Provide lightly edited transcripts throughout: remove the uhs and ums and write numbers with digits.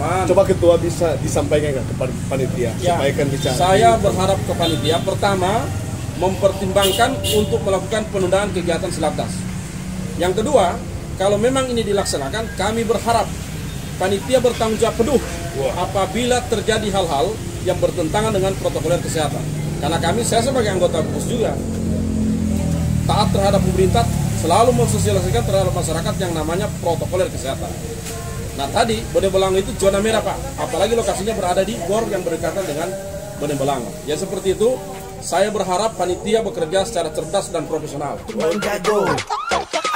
teman-teman. Coba ketua bisa disampaikan ke panitia, Ya, sampaikan bicara. saya berharap ke panitia pertama mempertimbangkan untuk melakukan penundaan kegiatan Silatnas. Yang kedua, kalau memang ini dilaksanakan, kami berharap panitia bertanggung jawab penuh apabila terjadi hal-hal yang bertentangan dengan protokol kesehatan. Karena saya sebagai anggota gugus juga taat terhadap pemerintah, selalu mensosialisasikan terhadap masyarakat yang namanya protokol kesehatan. Nah tadi Bone Bolango itu zona merah Pak, apalagi lokasinya berada di GOR yang berdekatan dengan Bone Bolango. Ya seperti itu, saya berharap panitia bekerja secara cerdas dan profesional. Bang Jago,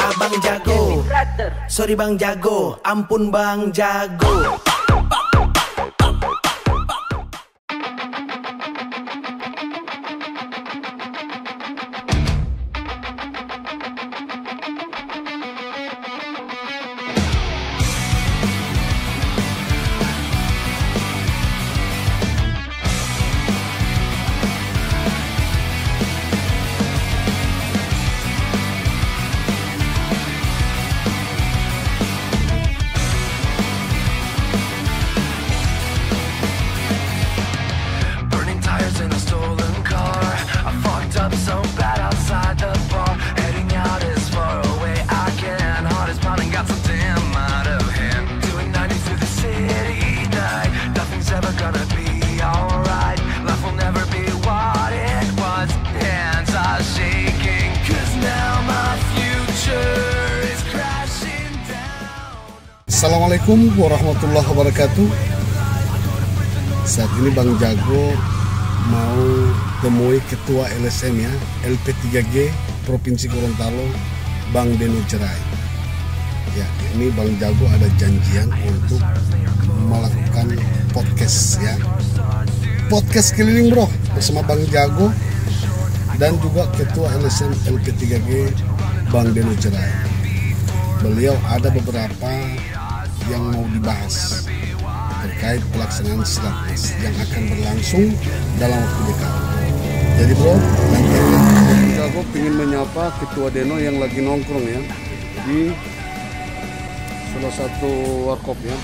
Abang Jago, sorry Bang Jago, ampun Bang Jago. Assalamualaikum warahmatullahi wabarakatuh. Saat ini Bang Jago mau temui Ketua LSM ya, LP3G Provinsi Gorontalo, Bang Deno Jerai. Ya, ini Bang Jago ada janjian untuk melakukan podcast ya. Podcast keliling bro, bersama Bang Jago dan juga Ketua LSM LP3G Bang Deno Jerai. Beliau ada beberapa yang mau dibahas terkait pelaksanaan Silatnas yang akan berlangsung dalam waktu dekat. Jadi bro, nanti Bang Jago ingin menyapa Ketua Deno yang lagi nongkrong ya di salah satu warkop ya.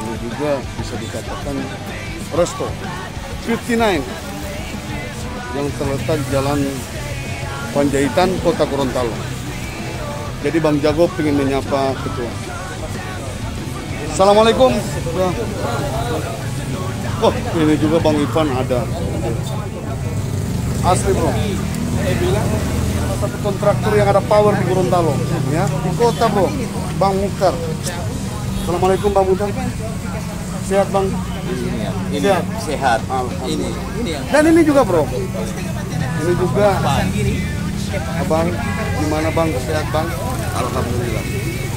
Ini juga bisa dikatakan resto 59 yang terletak Jalan Panjaitan, Kota Gorontalo. Jadi Bang Jago ingin menyapa Ketua. Assalamualaikum. Oh, ini juga Bang Ivan ada. Asli bro. Salah satu kontraktor yang ada power di Gorontalo, ya di kota bro. Bang Mukhtar. Assalamualaikum Bang Mukhtar. Sehat Bang? Ini sehat. Sehat. Ini yang dan ini juga bro. Ini juga Abang. Gimana Bang? Sehat Bang? Alhamdulillah.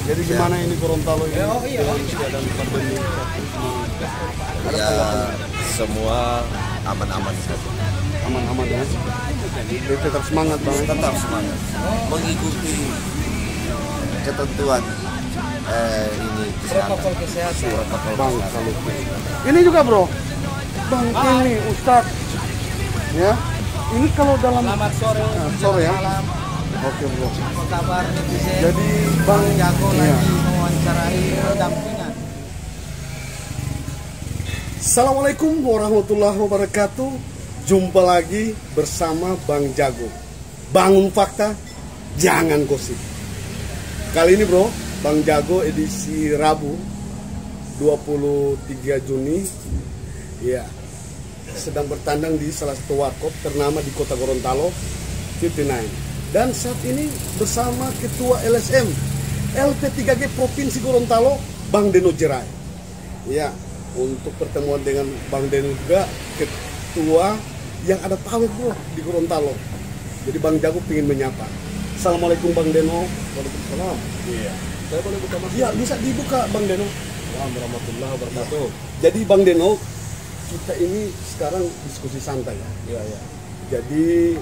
Jadi gimana ini Gorontalo ini dengan keadaan pandemi? Ya semua aman-aman saja. Aman-aman ya. Jadi tetap semangat Bang. Tetap semangat. Mengikuti ketentuan ini Protokol kesehatan. Bang, kalau ini juga bro. Bang ini Ustadz. Ya. Ini kalau dalam Selamat sore. Sore ya. Malam. Oke bro. Apa kabar netizen? Jadi Bang Jago iya. lagi mewawancarai pendampingan. Assalamualaikum warahmatullahi wabarakatuh. Jumpa lagi bersama Bang Jago. Bangun fakta, jangan gosip. Kali ini bro, Bang Jago edisi Rabu 23 Juni ya, sedang bertandang di salah satu warkop ternama di Kota Gorontalo 59. Dan saat ini bersama Ketua LSM LP3G Provinsi Gorontalo, Bang Deno Jerai. Ya, untuk pertemuan dengan Bang Deno juga Ketua yang ada power bro di Gorontalo. Jadi Bang Jago ingin menyapa. Assalamualaikum Bang Deno. Waalaikumsalam. Iya. Saya boleh buka masker? Iya, bisa dibuka Bang Deno. Assalamualaikum warahmatullahi wabarakatuh. Jadi Bang Deno, kita ini sekarang diskusi santai ya. Iya, iya. Jadi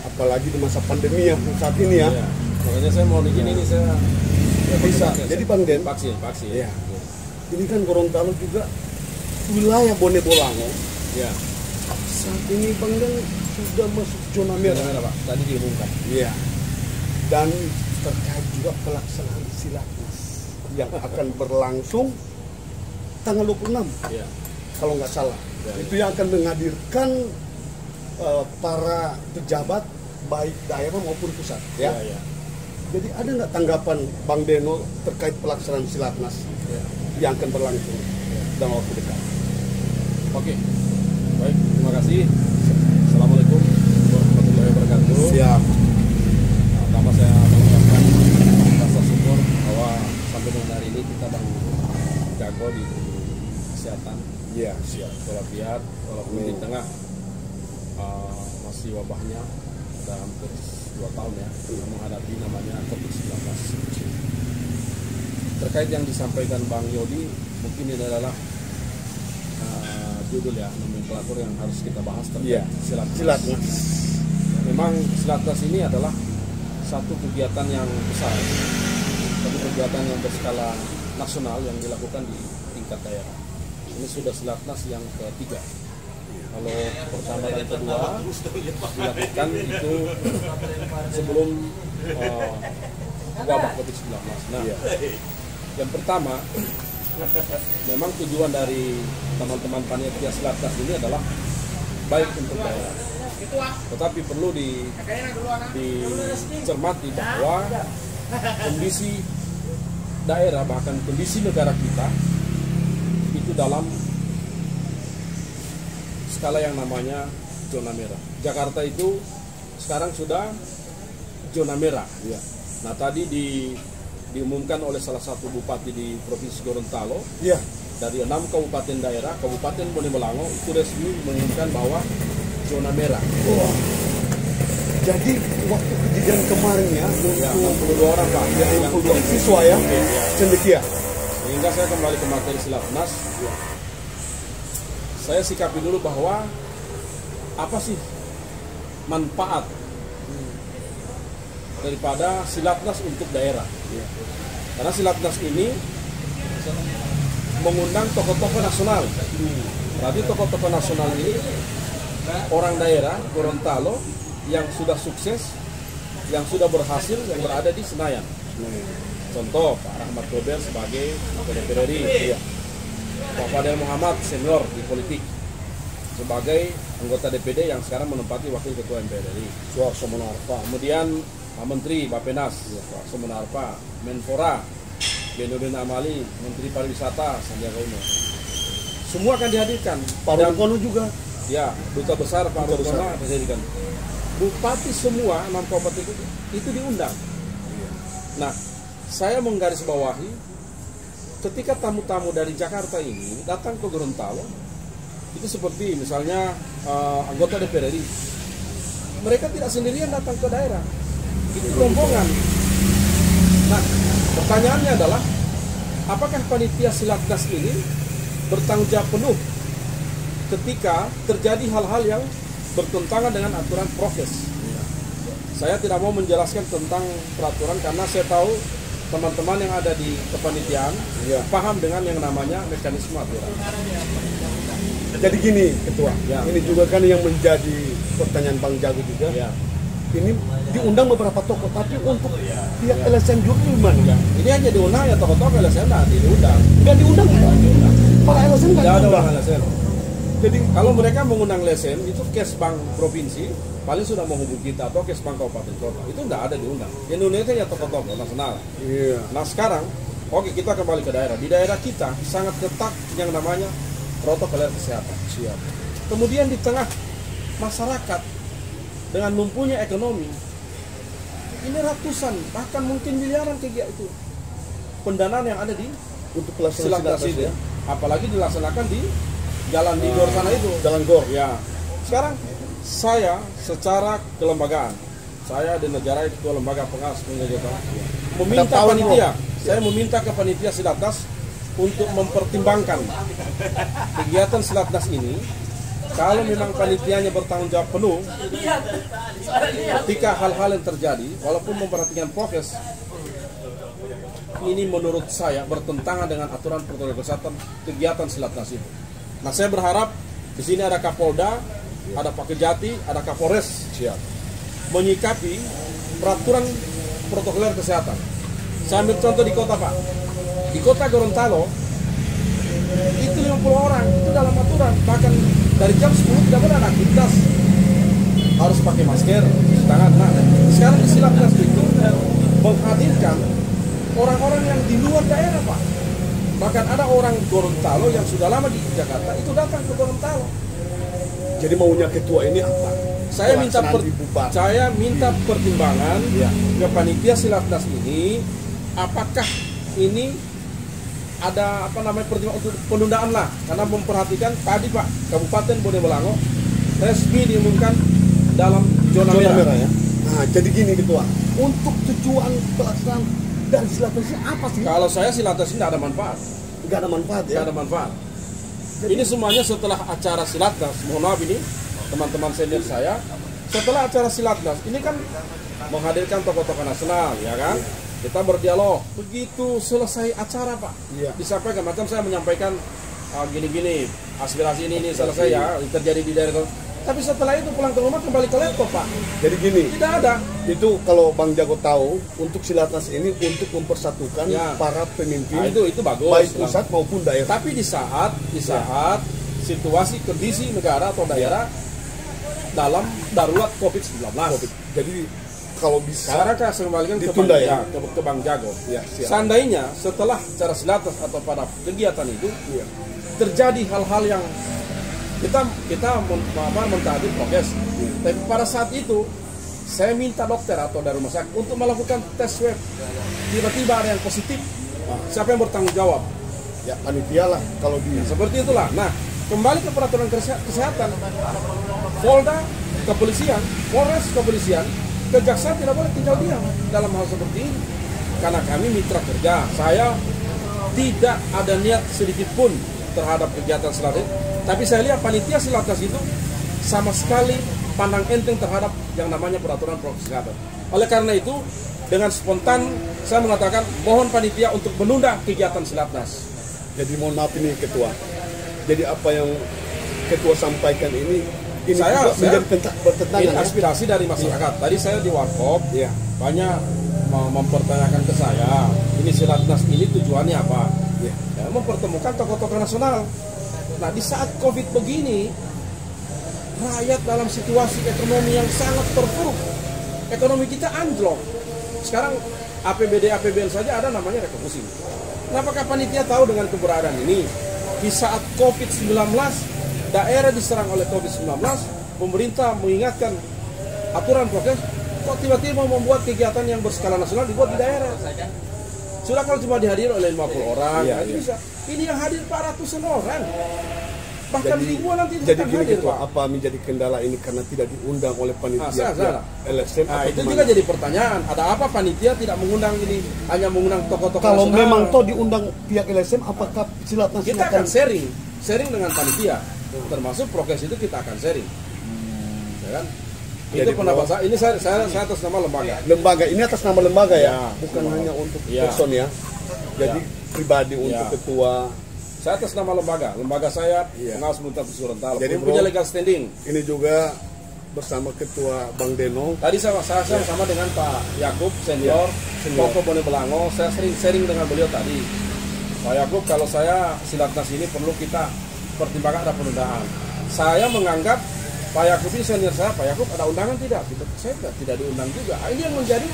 apalagi di masa pandemi yang saat ini ya. Iya. Makanya saya mau begini nih saya Bisa. Jadi Bang Den, vaksin. ya. Ini kan Gorontalo juga wilayah Bone Bolango. Ya. Saat ini Bang Den sudah masuk zona merah. Pak. Tadi diumumkan. Iya. Dan terkait juga pelaksanaan Silatnas yang akan berlangsung tanggal 26 Ya. kalau nggak salah. Ya. Itu yang akan menghadirkan para pejabat baik daerah maupun pusat. Ya. Ya. Jadi ada nggak tanggapan Bang Deno terkait pelaksanaan Silatnas Ya. yang akan berlangsung dalam waktu dekat? Oke, baik, terima kasih. Assalamualaikum warahmatullahi wabarakatuh. Siap. Pertama saya mengucapkan rasa syukur bahwa sampai dengan hari ini kita Bang Jago di kesehatan. Iya, siap. Walafiat, walaupun di tengah masih wabahnya sudah hampir 2 tahun ya kita menghadapi namanya COVID-19. Terkait yang disampaikan Bang Yodi, mungkin ini adalah judul ya, nomenklatur yang harus kita bahas terkait Silatnas. Memang Silatnas ini adalah satu kegiatan yang besar, satu kegiatan yang berskala nasional yang dilakukan di tingkat daerah. Ini sudah Silatnas yang ketiga. Kalau pertama dan kedua dilakukan itu sebelum wabah COVID-19. Nah, yang pertama memang tujuan dari teman-teman panitia Silatnas ini adalah baik untuk daerah. Tetapi perlu dicermati bahwa kondisi daerah bahkan kondisi negara kita itu dalam skala yang namanya zona merah. Jakarta itu sekarang sudah zona merah. Iya. Nah tadi diumumkan oleh salah satu bupati di Provinsi Gorontalo, Iya. dari 6 kabupaten daerah, Kabupaten Bonemelango itu resmi mengumumkan bahwa zona merah. Wah. Jadi waktu kejadian kemarin ya, Ya, untuk 62 orang Pak. yang 62 siswa ya, cendekia. Sehingga saya kembali ke materi Silatnas. Saya sikapi dulu bahwa apa sih manfaat daripada Silatnas untuk daerah. Karena Silatnas ini mengundang tokoh-tokoh nasional. Berarti tokoh-tokoh nasional ini orang daerah Gorontalo yang sudah sukses, yang sudah berhasil, yang berada di Senayan. Contoh Pak Rahmat Gober sebagai Ketua DPR RI, Pak Fadel Muhammad senior di politik sebagai anggota DPD yang sekarang menempati wakil ketua MPR RI. Suarso Monarfa. Kemudian Pak Menteri Bapenas, Pak Sumenarpa, Menpora, Benudin Amali, Menteri Pariwisata Sandiaga Uno. Semua akan dihadirkan. Pak Rukono juga. Ya, Duta Besar Pak Rukono dihadirkan. Bupati semua 6 kabupaten itu diundang. Nah, saya menggarisbawahi ketika tamu-tamu dari Jakarta ini datang ke Gorontalo, itu seperti misalnya anggota DPR RI, mereka tidak sendirian datang ke daerah, itu rombongan. Nah, pertanyaannya adalah, apakah panitia Silatnas ini bertanggung jawab penuh ketika terjadi hal-hal yang bertentangan dengan aturan prokes? Saya tidak mau menjelaskan tentang peraturan karena saya tahu teman-teman yang ada di kepanitiaan paham dengan yang namanya mekanisme aturan. Jadi gini Ketua, ini juga kan yang menjadi pertanyaan Bang Jago juga. Ini diundang beberapa tokoh, tapi untuk pihak LSM juga gimana? Ini hanya diundang ya tokoh-tokoh LSM nggak diundang. Nggak diundang ya? Para LSM nggak Tidak ada diundang. orang LSM. Jadi kalau mereka mengundang LSM itu Kesbang provinsi paling sudah menghubungi kita atau Kesbang kabupaten kota, itu nggak ada diundang. Indonesia ya tokoh-tokoh nasional. Iya. Nah sekarang, oke kita kembali ke daerah. Di daerah kita sangat ketat yang namanya protokol kesehatan. Siap. Kemudian di tengah masyarakat dengan lumpuhnya ekonomi, ini ratusan bahkan mungkin miliaran kegiatan itu pendanaan yang ada di Untuk pelaksanaan Silatnas Silatnas itu, ya. apalagi dilaksanakan di jalan di Gor sana itu. Jalan Gor. Ya. Sekarang saya secara kelembagaan, saya di negara ketua lembaga pengawas pengajian meminta panitia, saya meminta ke panitia Silatnas untuk mempertimbangkan kegiatan Silatnas ini. Kalau memang panitianya bertanggung jawab penuh ketika hal-hal yang terjadi, walaupun memperhatikan prokes, ini menurut saya bertentangan dengan aturan protokol kesehatan kegiatan Silatnas itu. Nah, saya berharap di sini ada Kapolda, ada Pak Kejati, ada Kapolres menyikapi peraturan protokoler kesehatan. Saya ambil contoh di kota Pak, di kota Gorontalo aturan, bahkan dari jam 10 tidak boleh ada aktivitas, harus pakai masker, cuci tangan. Nah, sekarang di Silatnas itu menghadirkan orang-orang yang di luar daerah, Pak. Bahkan ada orang Gorontalo yang sudah lama di Jakarta itu datang ke Gorontalo. Jadi maunya ketua ini apa? Saya minta pertimbangan ke panitia Silatnas ini, apakah ini ada pertimbangan untuk penundaan lah, karena memperhatikan tadi Pak, Kabupaten Bonebelango resmi diumumkan dalam zona merah. Ya. Nah, jadi gini ketua, untuk tujuan pelaksanaan dari Silatnas ini apa sih? Kalau saya Silatnas ini tidak ada manfaat. Nggak ada manfaat ya? Tidak ada manfaat. Ini semuanya setelah acara Silatnas, mohon maaf ini teman-teman senior saya, setelah acara Silatnas ini kan menghadirkan tokoh-tokoh nasional, ya kan? Kita berdialog. Begitu selesai acara Pak, disampaikan, macam saya menyampaikan gini-gini, aspirasi ini selesai ya, terjadi di daerah. Tapi setelah itu pulang ke rumah kembali ke laptop Pak. Jadi gini, tidak ada. Itu kalau Bang Jago tahu, untuk Silatnas ini untuk mempersatukan para pemimpin, nah, itu bagus, baik pusat maupun daerah. Tapi di saat situasi kondisi negara atau daerah dalam darurat COVID-19. Jadi kalau bisa sekarang saya kembalikan ke Bang Jago. Seandainya setelah acara Silatnas atau pada kegiatan itu terjadi hal-hal yang kita mentaati prokes. Tapi pada saat itu saya minta dokter atau dari rumah sakit untuk melakukan tes swab. Tiba-tiba ada yang positif. Siapa yang bertanggung jawab? Ya panitia lah kalau dia. Seperti itulah. Nah, kembali ke peraturan kesehatan. Polda, kepolisian, Polres, kepolisian, kejaksaan tidak boleh tinggal diam dalam hal seperti ini. Karena kami mitra kerja. Saya tidak ada niat sedikit pun terhadap kegiatan Silatnas. Tapi saya lihat panitia Silatnas itu sama sekali pandang enteng terhadap yang namanya peraturan protokol kesehatan. Oleh karena itu, dengan spontan saya mengatakan mohon panitia untuk menunda kegiatan Silatnas. Jadi mohon maaf ini ketua. Jadi apa yang ketua sampaikan ini saya menjadi bertentangan. Ini aspirasi dari masyarakat. Tadi saya di Warkop, banyak mempertanyakan ke saya, ini Silatnas ini tujuannya apa? Ya, mempertemukan tokoh-tokoh nasional. Nah, di saat COVID begini, rakyat dalam situasi ekonomi yang sangat terpuruk, ekonomi kita anjlok. Sekarang APBN saja ada namanya refocusing. Nah, apakah panitia tahu dengan keberadaan ini? Di saat COVID-19, daerah diserang oleh COVID-19, pemerintah mengingatkan aturan prokes, kok tiba-tiba membuat kegiatan yang berskala nasional dibuat di daerah. Sudah kalau cuma dihadiri oleh 50 orang, bisa. Ini yang hadir 400-an orang. Bahkan ribuan nanti jadi akan gini hadir, ketua, Pak. apa menjadi kendala ini karena tidak diundang oleh panitia LSM? Nah, itu juga jadi pertanyaan. Ada apa panitia tidak mengundang ini, hanya mengundang tokoh-tokoh kalau nasional? memang toh diundang pihak LSM, apakah Silatnas Kita akan sharing dengan panitia, termasuk prokes itu kita akan sharing, ya kan? Itu pendapat saya. Ini saya atas nama lembaga. Lembaga ini atas nama lembaga ya, bukan hanya untuk person ya. Jadi pribadi untuk ketua. Saya atas nama lembaga saya pengawas Muntah Gorontalo. Jadi punya legal standing. Ini juga bersama ketua Bang Deno. Tadi saya sama dengan Pak Yakub senior. Tokoh Bonebelango. Saya sering sharing dengan beliau tadi. Pak Yakub, kalau saya Silatnas ini perlu kita pertimbangkan ada penundaan. Saya menganggap Pak Yakub ini senior saya. Pak Yakub ada undangan tidak? Saya tidak diundang juga. Ini yang menjadi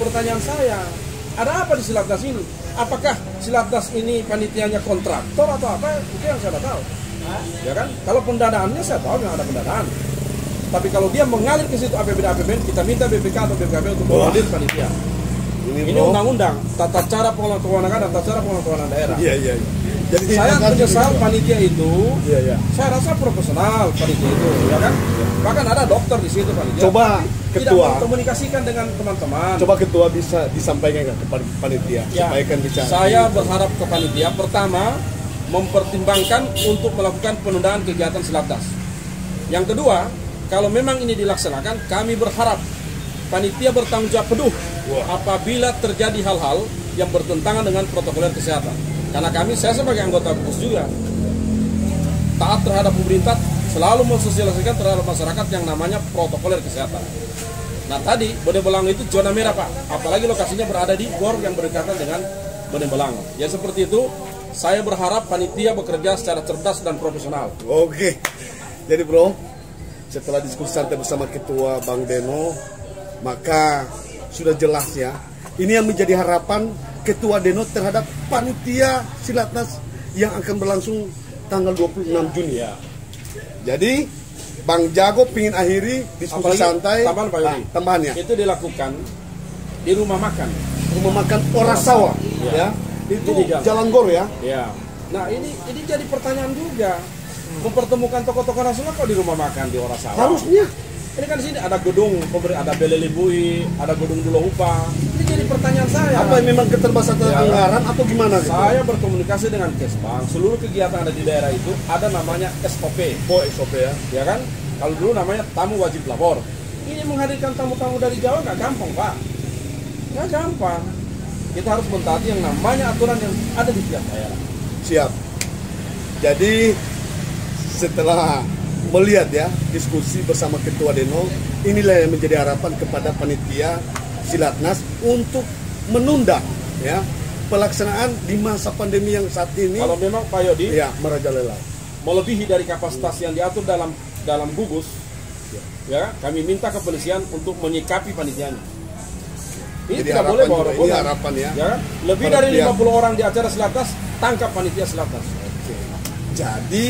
pertanyaan saya. Ada apa di Silatnas ini? Apakah Silatnas ini panitianya kontraktor atau apa? Itu yang saya tahu. Ya kan? Kalau pendanaannya saya tahu nggak ada pendanaan. Tapi kalau dia mengalir ke situ APBN, kita minta BPK atau BPKB untuk mengalir panitia. Ini undang-undang, tata cara pengelolaan keuangan dan tata cara pengelolaan keuangan daerah. Iya. Jadi saya menyesal panitia itu. Saya rasa profesional panitia itu, ya kan? Bahkan ada dokter di situ panitia. Coba ketua tidak komunikasikan dengan teman-teman. Coba ketua bisa disampaikan ke panitia, sampaikan bicara. Saya berharap ke panitia pertama mempertimbangkan untuk melakukan penundaan kegiatan Silatnas. Yang kedua, kalau memang ini dilaksanakan, kami berharap panitia bertanggung jawab penuh apabila terjadi hal-hal yang bertentangan dengan protokol kesehatan. Karena saya sebagai anggota gugus juga taat terhadap pemerintah, selalu mensosialisasikan terhadap masyarakat yang namanya protokol kesehatan. Nah tadi Bonebelango itu zona merah Pak, apalagi lokasinya berada di GOR yang berdekatan dengan Bonebelango. Ya seperti itu, Saya berharap panitia bekerja secara cerdas dan profesional. Oke. Jadi bro, setelah diskusi santai bersama Ketua Bang Deno, maka sudah jelas ya, ini yang menjadi harapan Ketua Deno terhadap panitia Silatnas yang akan berlangsung tanggal 26 Juni. Ya. Jadi Bang Jago pingin akhiri diskusi santai. Tambahan Pak Yudi. Tambahannya. Itu dilakukan di rumah makan. Rumah makan Orasawa, ya. Itu Di Jalan Gor ya. Ya. Nah ini jadi pertanyaan juga. Mempertemukan tokoh-tokoh nasional kok di rumah makan di Orasawa. Harusnya. Ini kan di sini ada gedung, ada Belelebui, ada gedung Duluhupa. Ini jadi pertanyaan saya. Apa memang keterbatasan Ya. anggaran atau gimana? Saya berkomunikasi dengan Kesbang. Seluruh kegiatan ada di daerah itu ada namanya SOP. Oh, SOP ya. Ya kan? Kalau dulu namanya tamu wajib lapor. Ini menghadirkan tamu-tamu dari Jawa nggak gampang, Pak. Nggak gampang. Kita harus mentaati yang namanya aturan yang ada di tiap daerah. Siap. Jadi setelah melihat ya diskusi bersama Ketua Deno, inilah yang menjadi harapan kepada panitia Silatnas untuk menunda ya pelaksanaan di masa pandemi yang saat ini. Kalau memang Pak Yodi Ya, merajalela. melebihi dari kapasitas yang diatur dalam gugus, ya kami minta kepolisian untuk menyikapi panitianya. Ini Jadi tidak harapan boleh bawa juga, ini rombongan. harapan ya. Ya, lebih Para dari pihak. 50 orang di acara Silatnas, tangkap panitia Silatnas. Jadi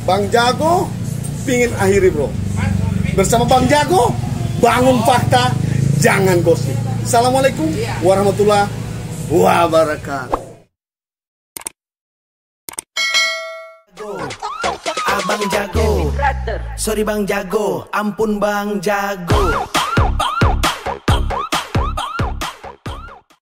Bang Jago pingin akhiri bro. Bersama Bang Jago, bangun fakta, jangan gosip. Assalamualaikum warahmatullahi wabarakatuh. Abang Jago, sorry Bang Jago, ampun Bang Jago.